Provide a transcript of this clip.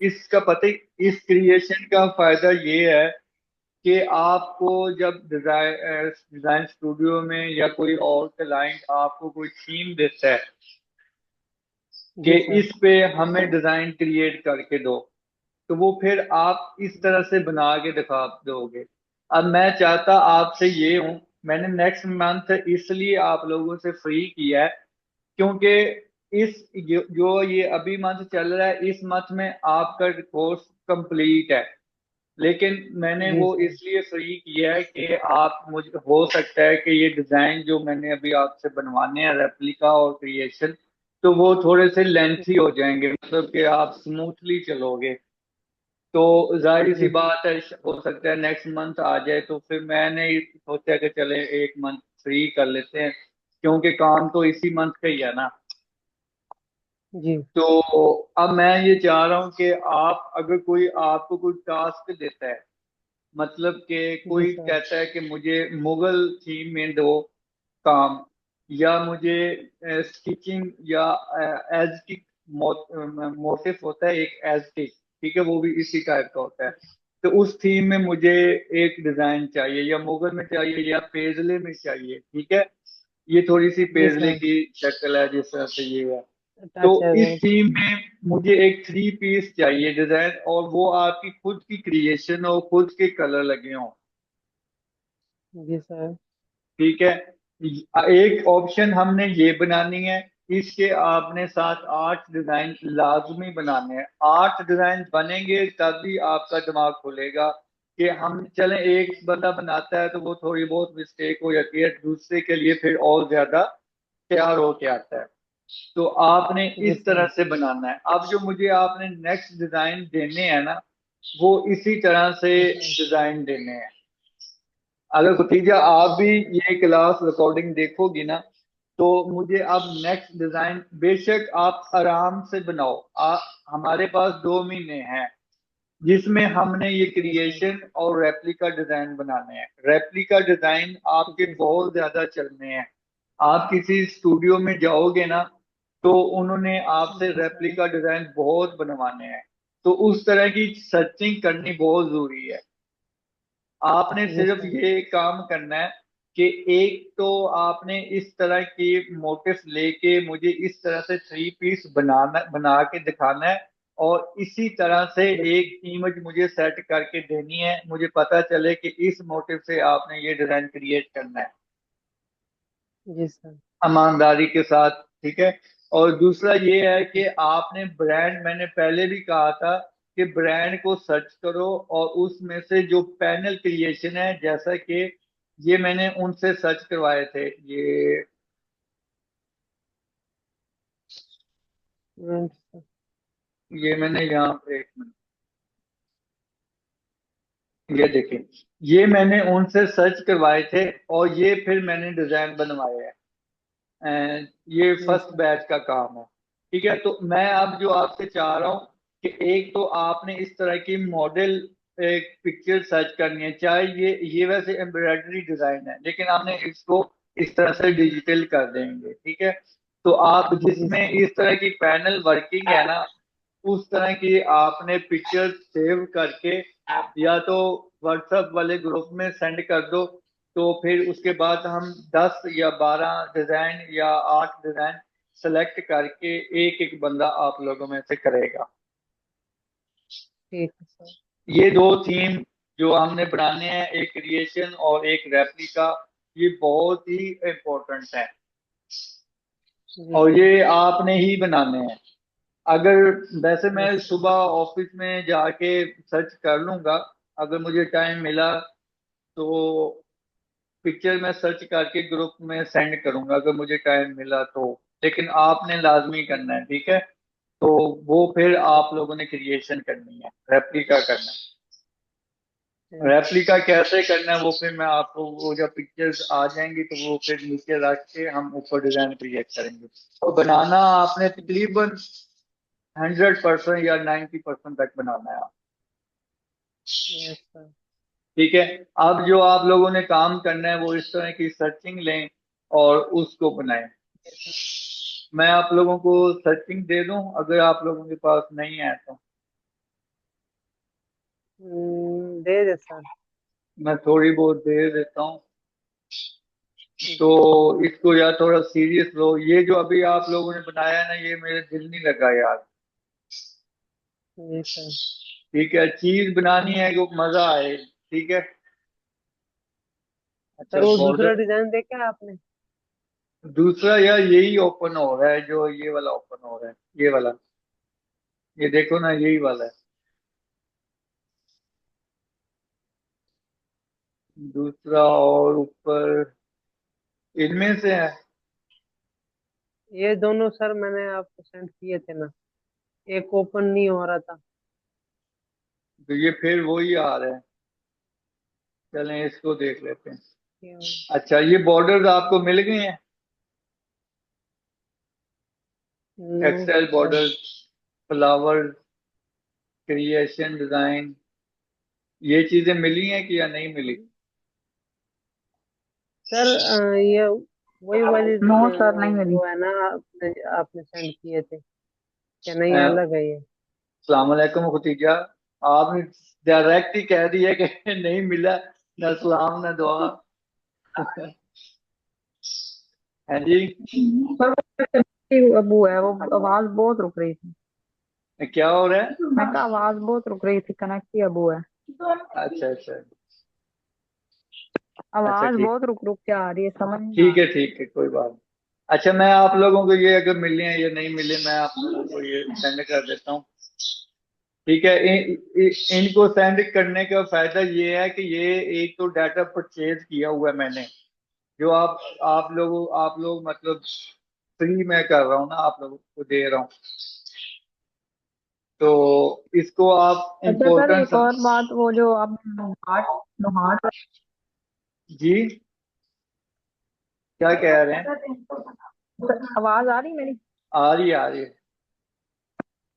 इसका पता ही, इस क्रिएशन का फायदा ये है कि आपको जब डिजाइन स्टूडियो में या कोई और क्लाइंट आपको कोई थीम देता है कि जी सर। इस पे हमें डिजाइन क्रिएट करके दो, तो वो फिर आप इस तरह से बना के दिखा दोगे। अब मैं चाहता आपसे ये हूं, मैंने नेक्स्ट मंथ इसलिए आप लोगों से फ्री किया है क्योंकि जो ये अभी मंथ चल रहा है, इस मंथ में आपका कोर्स कंप्लीट है। लेकिन मैंने जी वो सर। इसलिए फ्री किया है कि आप मुझे, हो सकता है कि ये डिजाइन जो मैंने अभी आपसे बनवाने हैं रेप्लिका और क्रिएशन, तो वो थोड़े से लेंथी हो जाएंगे, मतलब कि आप स्मूथली चलोगे। तो जाहिर सी जी बात है, हो सकता है नेक्स्ट मंथ आ जाए, तो फिर मैंने सोचा कि चले एक मंथ फ्री कर लेते हैं, क्योंकि काम तो इसी मंथ का ही है ना। जी तो अब मैं ये चाह रहा हूँ कि आप, अगर कोई आपको कोई टास्क देता है, मतलब कि जी कोई सर। कहता है कि मुझे मुगल थीम में दो काम, या मुझे स्टिचिंग या एजटिक मोटिफ होता है एक एजटिक, ठीक है, वो भी इसी टाइप का होता है। तो उस थीम में मुझे एक डिजाइन चाहिए, या मुगल में चाहिए या पेजले में चाहिए, ठीक है। ये थोड़ी सी जी पेजले सर। की शक्ल है जिस तरह से ये है। तो टच है इस वो। थीम में मुझे एक थ्री पीस चाहिए डिजाइन, और वो आपकी खुद की क्रिएशन हो, खुद के कलर लगे हों, जी सर। ठीक है। एक ऑप्शन हमने ये बनानी है, इसके आपने 7 8 डिजाइन लाजमी बनाने हैं। 8 डिजाइन बनेंगे तभी आपका दिमाग खुलेगा कि हम चलें, एक बंदा बनाता है तो वो थोड़ी बहुत मिस्टेक हो जाती है, दूसरे के लिए फिर और ज्यादा तैयार होके आता है। तो आपने जी इस तरह सर। से बनाना है। अब जो मुझे आपने नेक्स्ट डिजाइन देने हैं ना, वो इसी तरह से जी सर। डिजाइन देने हैं। अगर खतीजा आप भी ये क्लास रिकॉर्डिंग देखोगी ना, तो मुझे अब नेक्स्ट डिजाइन बेशक आप आराम से बनाओ। हमारे पास 2 महीने हैं जिसमें हमने ये जी सर। क्रिएशन और रेप्लिका डिजाइन बनाने हैं। रेप्लिका डिजाइन आपके जी सर। बहुत ज्यादा चलने हैं। आप किसी स्टूडियो में जाओगे ना, तो उन्होंने आपसे जी सर। रेप्लिका डिजाइन बहुत बनवाने हैं। तो उस तरह की सर्चिंग करनी बहुत जरूरी है। आपने जी सिर्फ सर। ये काम करना है कि एक तो आपने इस तरह की मोटिव लेके मुझे इस तरह से थ्री पीस बनाना, बना के दिखाना है, और इसी तरह से जी सर। एक इमेज मुझे सेट करके देनी है, मुझे पता चले कि इस मोटिव से आपने ये डिजाइन क्रिएट करना है जी सर। ईमानदारी के साथ, ठीक है। और दूसरा ये है कि आपने ब्रांड, मैंने पहले भी कहा था कि ब्रांड को सर्च करो, और उसमें से जो पैनल क्रिएशन है, जैसा कि ये मैंने उनसे सर्च करवाए थे, ये मैंने यहाँ पे, एक मिनट, ये देखें, ये मैंने उनसे सर्च करवाए थे, और ये फिर मैंने डिजाइन बनवाए हैं। ये जी फर्स्ट सर। बैच का काम है, ठीक है। तो मैं अब जो आपसे चाह रहा हूँ कि एक तो आपने इस तरह की मॉडल एक पिक्चर सर्च करनी है, चाहे ये वैसे एम्ब्रॉयडरी डिजाइन है, लेकिन आपने इसको इस तरह से डिजिटल कर देंगे, ठीक है। तो आप जी जिसमें सर। इस तरह की पैनल वर्किंग है ना, उस तरह की आपने पिक्चर सेव करके या तो व्हाट्सएप वाले ग्रुप में सेंड कर दो। तो फिर उसके बाद हम 10 या 12 डिजाइन या 8 डिजाइन सेलेक्ट करके एक एक बंदा आप लोगों में से करेगा। ठीक है सर। ये दो थीम जो हमने बनाने हैं, एक क्रिएशन और एक रेप्लिका, ये बहुत ही इम्पोर्टेंट है, जी और सर। ये आपने ही बनाने हैं। अगर, वैसे मैं यस सर। सुबह ऑफिस में जाके सर्च कर लूंगा, अगर मुझे टाइम मिला तो पिक्चर में सर्च करके ग्रुप में सेंड करूंगा अगर मुझे टाइम मिला तो। लेकिन आपने लाजमी करना है, ठीक है। तो वो फिर आप लोगों ने क्रिएशन करनी है, रेप्लिका करना है। ठीक। रेप्लिका कैसे करना है वो फिर मैं आपको, वो जब पिक्चर्स आ जाएंगी तो वो फिर नीचे रख के हम ऊपर डिजाइन क्रिएट करेंगे। और बनाना आपने तकरीबन 100% या 90% तक बनाना है, यस सर। ठीक है। अब जो आप लोगों ने काम करना है वो इस तरह की सर्चिंग लें और उसको बनाएं। Yes sir. मैं आप लोगों को सर्चिंग दे दूं अगर आप लोगों के पास नहीं है तो। दे दे सर। मैं थोड़ी बहुत दे देता हूँ। तो जी इसको यार थोड़ा सीरियस लो। ये जो अभी आप लोगों ने बनाया है ना, ये मेरे दिल नहीं लगा यार। जी सर। ठीक है, चीज बनानी है को मजा आए। ठीक है। सर अच्छा वो दूसरा बॉर्डर। डिजाइन देखा है आपने? दूसरा यार यही ओपन हो रहा है, जो ये वाला ओपन हो रहा है, ये वाला। ये देखो ना, यही वाला है। दूसरा और ऊपर इनमें से है। ये दोनों सर मैंने आपको सेंड किए थे ना, एक ओपन नहीं हो रहा था। तो ये फिर वही आ रहा है। चलें इसको देख लेते हैं। ये- अच्छा, ये बॉर्डर्स आपको मिल गए हैं? No excel sir. Border, flower, creation design, ये चीजें मिली हैं कि या नहीं मिली? सर ये वही वाली नो सर, नहीं मिली। वो है ना, आपने आपने सेंड किए थे क्या? नहीं अलग है ये? अस्सलाम वालेकुम खतीजा। आपने डायरेक्ट ही कह दिया कि नहीं मिला, ना सलाम ना दुआ। है जी। पर वो है, वो आवाज बहुत रुक रही थी। क्या हो रहा है? मैं कहा आवाज बहुत रुक रही थी, कनेक्ट ही अब हुआ है। अच्छा अच्छा। अच्छा आवाज ठीक। बहुत रुक रुक के आ रही है, समझ नहीं आ ठीक है रही। ठीक है, कोई बात नहीं। अच्छा, मैं आप लोगों को ये अगर मिले हैं या नहीं मिले, मैं आप लोगों को ये सेंड कर देता हूँ। ठीक है। इनको सेंड करने का फायदा ये है कि ये एक तो डाटा परचेज किया हुआ है मैंने, जो आप लोग मतलब फ्री में कर रहा हूँ ना, आप लोगों को दे रहा हूँ। तो इसको आप अच्छा सर, इम्पोर्टेंट एक और बात, वो जो आप नुहाट नुहाट जी क्या कह रहे हैं? आवाज आ रही मेरी? आ रही है, आ रही है।